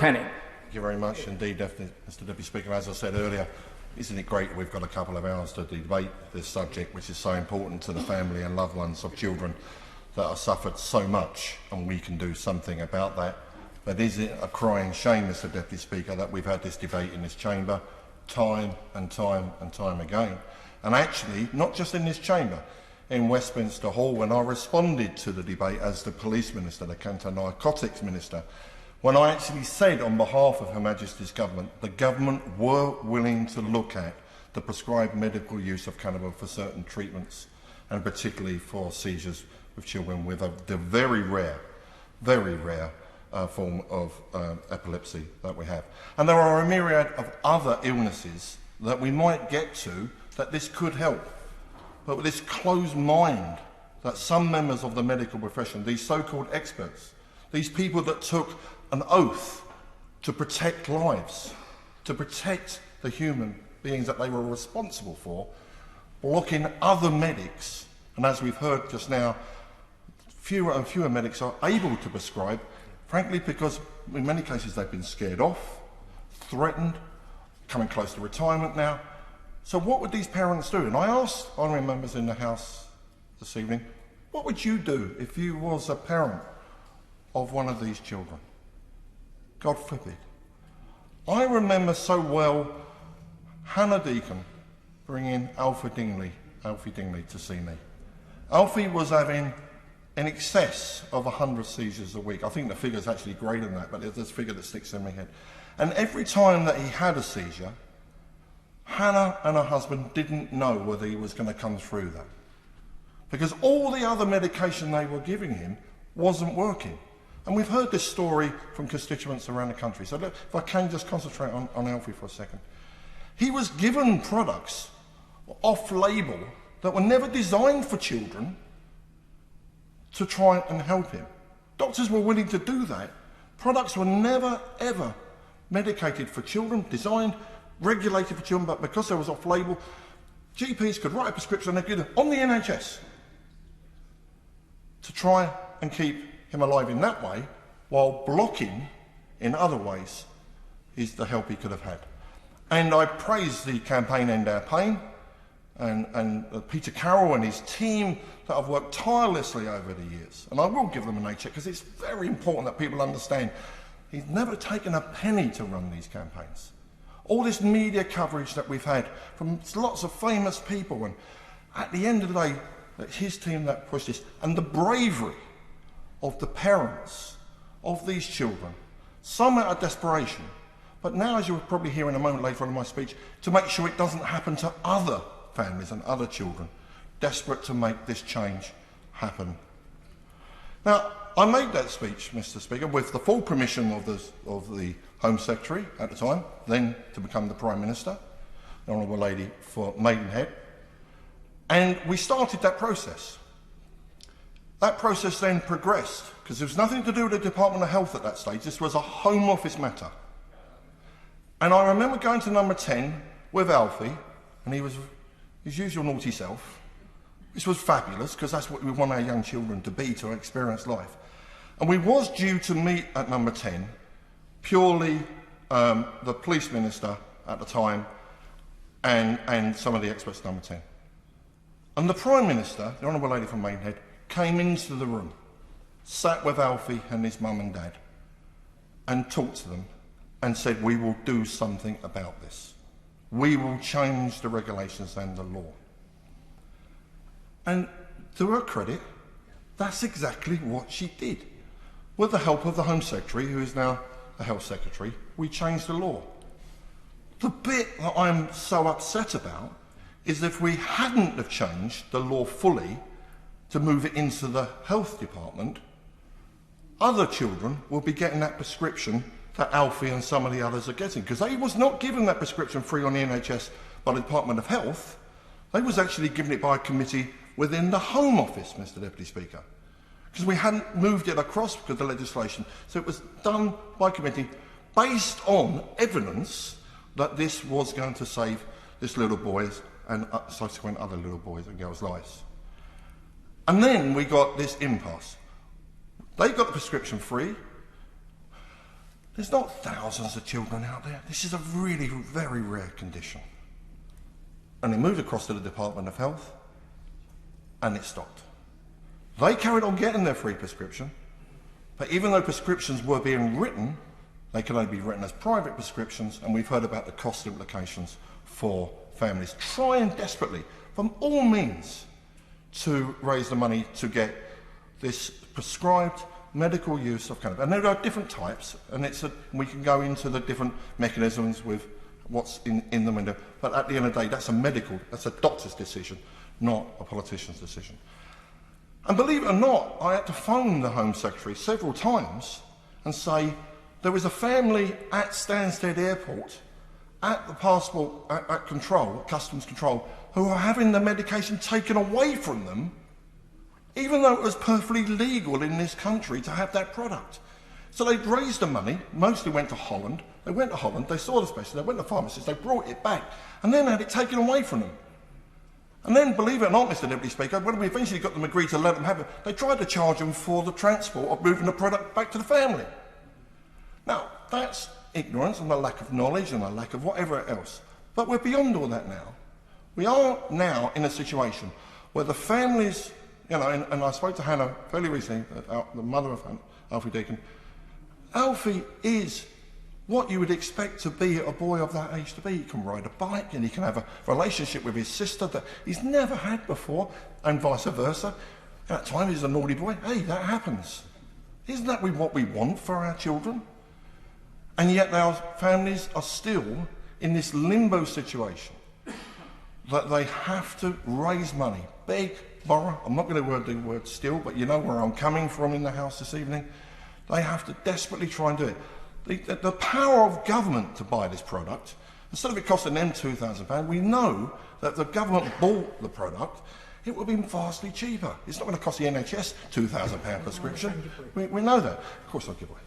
penny. Thank you very much indeed, Mr Deputy Speaker. As I said earlier, isn't it great we've got a couple of hours to debate this subject, which is so important to the family and loved ones of children that have suffered so much, and we can do something about that. But is it a crying shame, Mr Deputy Speaker, that we've had this debate in this chamber time and time and time again? And actually, not just in this chamber, in Westminster Hall, when I responded to the debate as the Police Minister, the Counter-Narcotics Minister, when I actually said on behalf of Her Majesty's Government, the Government were willing to look at the prescribed medical use of cannabis for certain treatments, and particularly for seizures with children with the very rare form of epilepsy that we have. And there are a myriad of other illnesses that we might get to that this could help. But with this closed mind that some members of the medical profession, these so-called experts, these people that took an oath to protect lives, to protect the human beings that they were responsible for, blocking other medics, and as we've heard just now, fewer and fewer medics are able to prescribe, frankly because in many cases they've been scared off, threatened, coming close to retirement now. So what would these parents do? And I asked honorary members in the House this evening, what would you do if you was a parent of one of these children? God forbid. I remember so well Hannah Deacon bringing Alfie Dingley to see me. Alfie was having in excess of 100 seizures a week. I think the figure's actually greater than that, but there's this figure that sticks in my head. And every time that he had a seizure, Hannah and her husband didn't know whether he was going to come through that, because all the other medication they were giving him wasn't working. And we've heard this story from constituents around the country. So look, if I can just concentrate on Alfie for a second. He was given products off-label that were never designed for children to try and help him. Doctors were willing to do that. Products were never, ever medicated for children, designed, regulated for children, but because they was off-label, GPs could write a prescription and they'd give them on the NHS to try and keep him alive in that way, while blocking in other ways is the help he could have had. And I praise the campaign End Our Pain and Peter Carroll and his team that have worked tirelessly over the years. And I will give them an A check because it's very important that people understand he's never taken a penny to run these campaigns. All this media coverage that we've had from lots of famous people, and at the end of the day, it's his team that pushed this, and the bravery of the parents of these children, some out of desperation, but now, as you'll probably hear in a moment later on in my speech, to make sure it doesn't happen to other families and other children, desperate to make this change happen. Now, I made that speech, Mr. Speaker, with the full permission of the Home Secretary at the time, then to become the Prime Minister, the Honourable Lady for Maidenhead, and we started that process. That process then progressed, because there was nothing to do with the Department of Health at that stage. This was a Home Office matter. And I remember going to number 10 with Alfie, and he was his usual naughty self, which was fabulous, because that's what we want our young children to be, to experience life. And we was due to meet at number 10, purely the Police Minister at the time and some of the experts at number 10. And the Prime Minister, the Honourable Lady from Maidenhead, came into the room, sat with Alfie and his mum and dad, and talked to them and said, we will do something about this. We will change the regulations and the law. And to her credit, that's exactly what she did. With the help of the Home Secretary, who is now the Health Secretary, we changed the law. The bit that I'm so upset about is if we hadn't have changed the law fully to move it into the Health Department, other children will be getting that prescription that Alfie and some of the others are getting, because they was not given that prescription free on the NHS by the Department of Health. They was actually given it by a committee within the Home Office, Mr. Deputy Speaker, because we hadn't moved it across because of the legislation. So it was done by committee based on evidence that this was going to save this little boy's and subsequent other little boys and girls' lives. And then we got this impasse. They got the prescription free. There's not thousands of children out there. This is a really, very rare condition. And it moved across to the Department of Health, and it stopped. They carried on getting their free prescription, but even though prescriptions were being written, they could only be written as private prescriptions, and we've heard about the cost implications for families trying desperately, from all means, to raise the money to get this prescribed medical use of cannabis. And there are different types, and we can go into the different mechanisms with what's in the window, but at the end of the day, that's a doctor's decision, not a politician's decision. And believe it or not, I had to phone the Home Secretary several times and say, there was a family at Stansted Airport, at the passport, at customs control, who are having the medication taken away from them, even though it was perfectly legal in this country to have that product. So they'd raised the money, mostly went to Holland. They went to Holland, they saw the specialist, they went to the pharmacist, they brought it back, and then had it taken away from them. And then, believe it or not, Mr. Deputy Speaker, when we eventually got them agreed to let them have it, they tried to charge them for the transport of moving the product back to the family. Now, that's ignorance and a lack of knowledge and a lack of whatever else. But we're beyond all that now. We are now in a situation where the families, and I spoke to Hannah fairly recently, the mother of Alfie Deacon. Alfie is what you would expect to be a boy of that age to be. He can ride a bike and he can have a relationship with his sister that he's never had before, and vice versa. At times he's a naughty boy. Hey, that happens. Isn't that what we want for our children? And yet our families are still in this limbo situation that they have to raise money, beg, borrow. I'm not going to do the word steal, but you know where I'm coming from in the House this evening. They have to desperately try and do it. The power of government to buy this product, instead of it costing them £2,000, we know that if the government bought the product, it would be vastly cheaper. It's not going to cost the NHS £2,000 prescription. We know that. Of course I'll give away.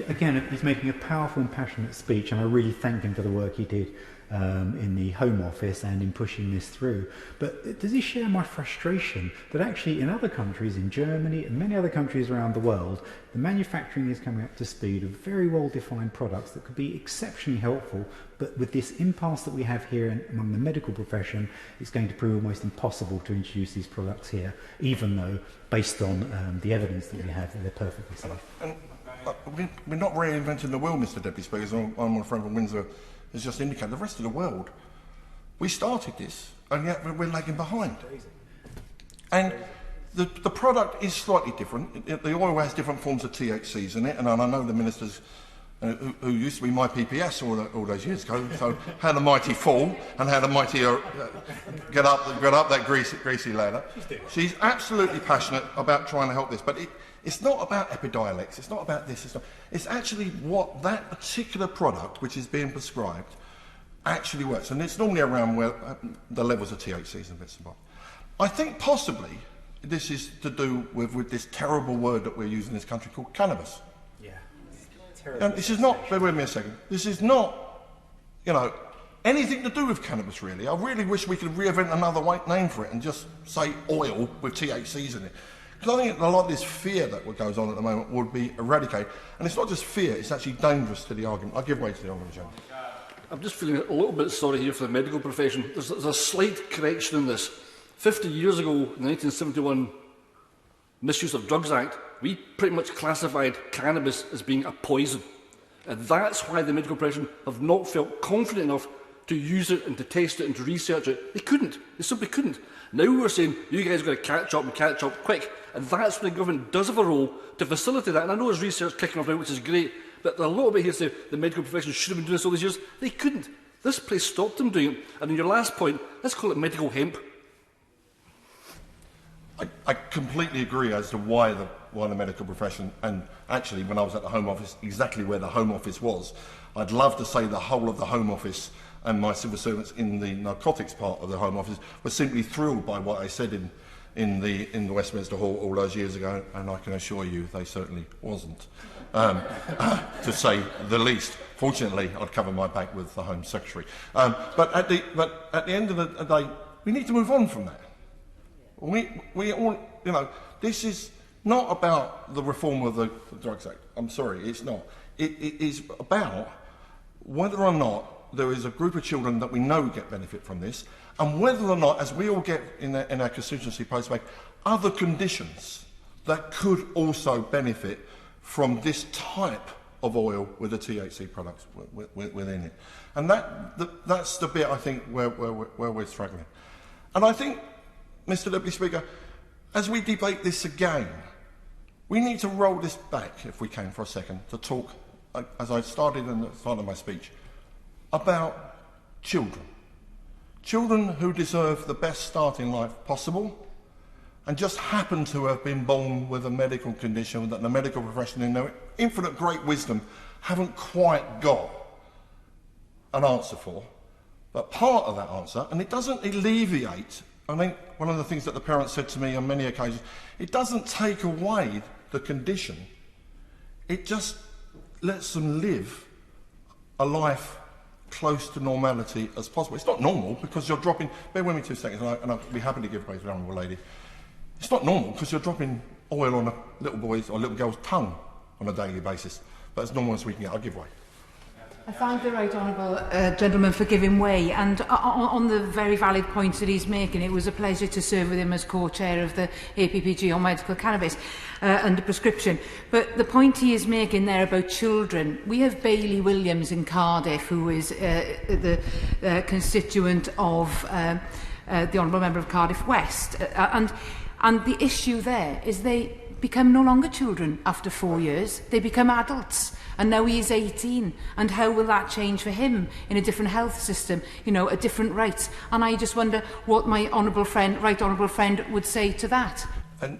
Again, he's making a powerful and passionate speech, and I really thank him for the work he did in the Home Office and in pushing this through. But does he share my frustration that actually in other countries, in Germany and many other countries around the world, the manufacturing is coming up to speed of very well-defined products that could be exceptionally helpful, but with this impasse that we have here among the medical profession, it's going to prove almost impossible to introduce these products here, even though, based on the evidence that we have, that they're perfectly safe. We're not reinventing the wheel, Mr. Deputy Speaker, as my friend from Windsor has just indicated. The rest of the world, we started this, and yet we're lagging behind. And the product is slightly different. The oil has different forms of THCs in it, and I know the ministers who used to be my PPS all those years ago, so how the mighty fall and how the mighty get up that greasy ladder. She's absolutely passionate about trying to help this, but it's not about Epidiolex, it's not about this, it's actually what that particular product which is being prescribed actually works, and it's normally around where the levels of THCs and bits and bobs. I think possibly this is to do with this terrible word that we're using in this country called cannabis. Yeah. And this is not, bear with me a second, this is not, anything to do with cannabis really. I really wish we could reinvent another name for it and just say oil with THCs in it. Because I think a lot of this fear that goes on at the moment would be eradicated. And it's not just fear, it's actually dangerous to the argument. I'll give way to the Honourable Gentleman. I'm just feeling a little bit sorry here for the medical profession. There's a slight correction in this. 50 years ago, in the 1971 Misuse of Drugs Act, we pretty much classified cannabis as being a poison. And that's why the medical profession have not felt confident enough to use it and to test it and to research it. They couldn't. They simply couldn't. Now we're saying, you guys have got to catch up and catch up quick. And that's when the government does have a role to facilitate that. And I know there's research kicking off now, which is great, but a little bit here to say the medical profession should have been doing this all these years. They couldn't. This place stopped them doing it. And in your last point, let's call it medical hemp. I completely agree as to why the medical profession, and actually when I was at the Home Office, exactly where the Home Office was. I'd love to say the whole of the Home Office and my civil servants in the narcotics part of the Home Office were simply thrilled by what I said in the Westminster Hall all those years ago, and I can assure you they certainly wasn't, to say the least. Fortunately, I'd cover my back with the Home Secretary. But at the end of the day, we need to move on from that. We all, this is not about the reform of the Drugs Act. I'm sorry, it's not. It is about whether or not there is a group of children that we know get benefit from this, and whether or not, as we all get in our constituency postbag, other conditions that could also benefit from this type of oil with the THC products within it. And that's the bit, I think, where we're struggling. And I think, Mr. Deputy Speaker, as we debate this again, we need to roll this back, if we can, for a second, to talk, as I started in the start of my speech, about children. Children who deserve the best start in life possible and just happen to have been born with a medical condition that the medical profession, in their infinite great wisdom, haven't quite got an answer for. But part of that answer, and it doesn't alleviate, I think one of the things that the parents said to me on many occasions, it doesn't take away the condition, it just lets them live a life close to normality as possible. It's not normal because you're dropping, bear with me 2 seconds, and I'll be happy to give praise to the Honourable Lady. It's not normal because you're dropping oil on a little boy's or little girl's tongue on a daily basis. But as normal as we can get, I'll give way. I thank the right honourable gentleman for giving way, and on the very valid points that he's making, it was a pleasure to serve with him as co-chair of the APPG on medical cannabis under prescription. But the point he is making there about children, we have Bailey Williams in Cardiff, who is the constituent of the Honourable Member of Cardiff West, and the issue there is they become no longer children after 4 years, they become adults. And now he is 18, and how will that change for him in a different health system, you know, a different rights? And I just wonder what my honourable friend, right honourable friend, would say to that. And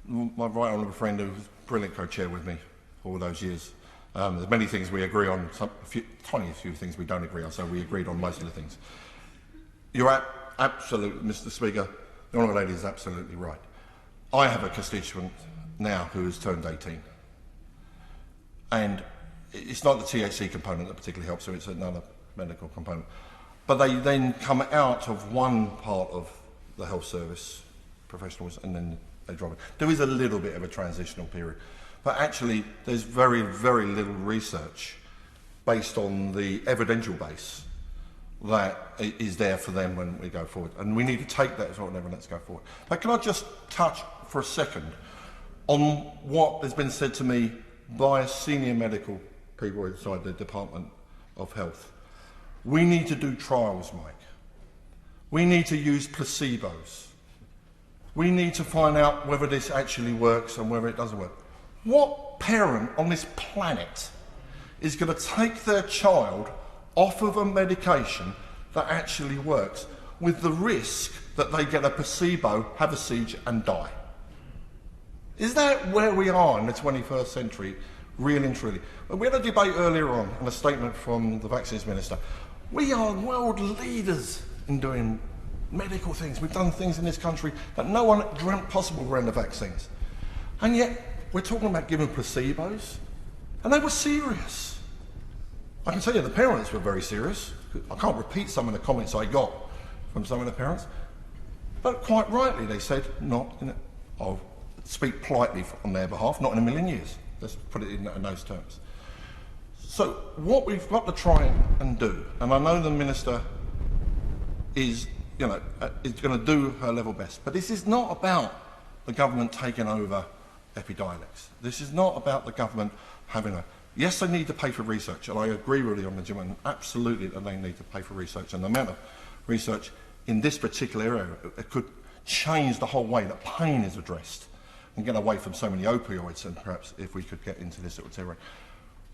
my right honourable friend, who was brilliant co-chair with me all those years, there's many things we agree on, tiny few things we don't agree on, so we agreed on most of the things. You're absolutely, Mr. Speaker, the honourable lady is absolutely right. I have a constituent now who has turned 18. And it's not the THC component that particularly helps her, it's another medical component. But they then come out of one part of the health service, professionals, and then they drop it. There is a little bit of a transitional period. But actually, there's very, very little research based on the evidential base that is there for them when we go forward. And we need to take that sort of evidence to go forward. But can I just touch for a second on what has been said to me by senior medical people inside the Department of Health? We need to do trials, Mike. We need to use placebos. We need to find out whether this actually works and whether it doesn't work. What parent on this planet is going to take their child off of a medication that actually works with the risk that they get a placebo, have a seizure and die? Is that where we are in the 21st century, really and truly? We had a debate earlier on, and a statement from the Vaccines Minister. We are world leaders in doing medical things. We've done things in this country that no one dreamt possible around the vaccines. And yet, we're talking about giving placebos, and they were serious. I can tell you the parents were very serious. I can't repeat some of the comments I got from some of the parents, but quite rightly they said, I'll speak politely on their behalf, not in a million years. Let's put it in those terms. So what we've got to try and do, and I know the Minister is going to do her level best, but this is not about the government taking over Epidiolex. This is not about the government having a... Yes, they need to pay for research, and I agree with you on the gentleman, absolutely that they need to pay for research, and the amount of research in this particular area, it could change the whole way that pain is addressed and get away from so many opioids, and perhaps if we could get into this little territory.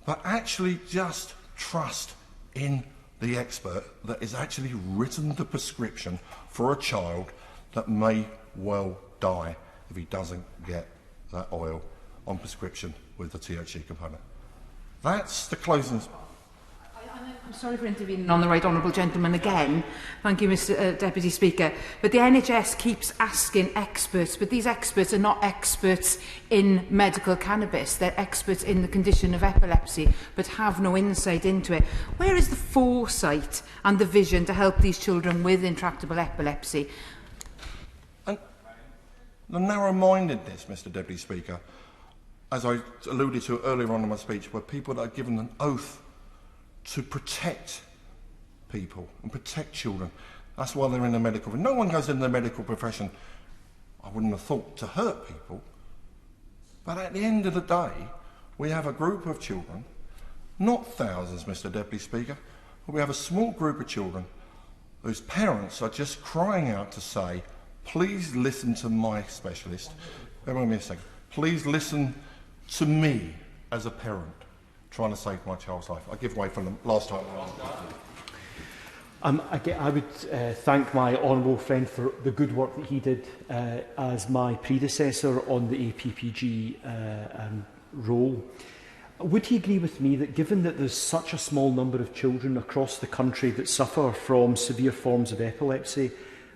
But actually just trust in the expert that is actually written the prescription for a child that may well die if he doesn't get that oil on prescription with the THC component. That's the closing. I'm sorry for intervening on the right honourable gentleman again. Thank you, Mr Deputy Speaker. But the NHS keeps asking experts, but these experts are not experts in medical cannabis. They're experts in the condition of epilepsy, but have no insight into it. Where is the foresight and the vision to help these children with intractable epilepsy? And the narrow-mindedness, Mr Deputy Speaker, as I alluded to earlier on in my speech, were people that are given an oath to protect people and protect children. That's why they're in the medical. No one goes into the medical profession, I wouldn't have thought, to hurt people. But at the end of the day, we have a group of children, not thousands, Mr. Deputy Speaker, but we have a small group of children whose parents are just crying out to say, please listen to my specialist. Bear with me a second. Please listen to me as a parent trying to save my child's life. I give way for the last time. I would thank my honourable friend for the good work that he did as my predecessor on the APPG role. Would he agree with me that given that there's such a small number of children across the country that suffer from severe forms of epilepsy,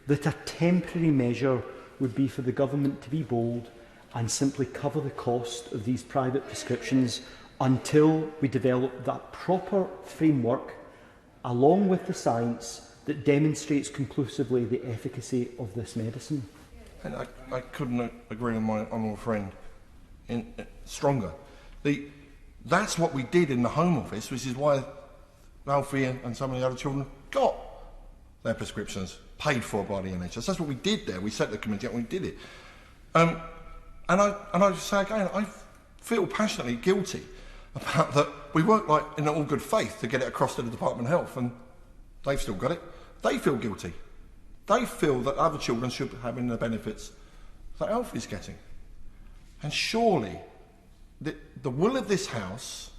that a temporary measure would be for the government to be bold and simply cover the cost of these private prescriptions until we develop that proper framework along with the science that demonstrates conclusively the efficacy of this medicine? And I couldn't agree with my honourable friend stronger. That's what we did in the Home Office, which is why Alfie and some of the other children got their prescriptions paid for by the NHS. That's what we did there. We set the committee up and we did it. And I say again, I feel passionately guilty about that. We worked like in all good faith to get it across to the Department of Health, and they've still got it. They feel guilty. They feel that other children should be having the benefits that Alfie's getting. And surely the will of this House,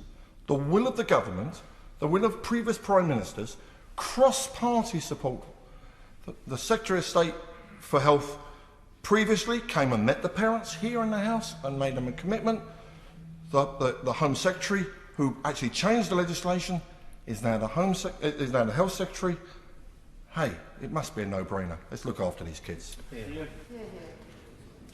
the will of the government, the will of previous Prime Ministers, cross-party support. The Secretary of State for Health previously came and met the parents here in the House and made them a commitment. The Home Secretary, who actually changed the legislation, is now the Health Secretary. Hey, it must be a no-brainer. Let's look after these kids. Yeah.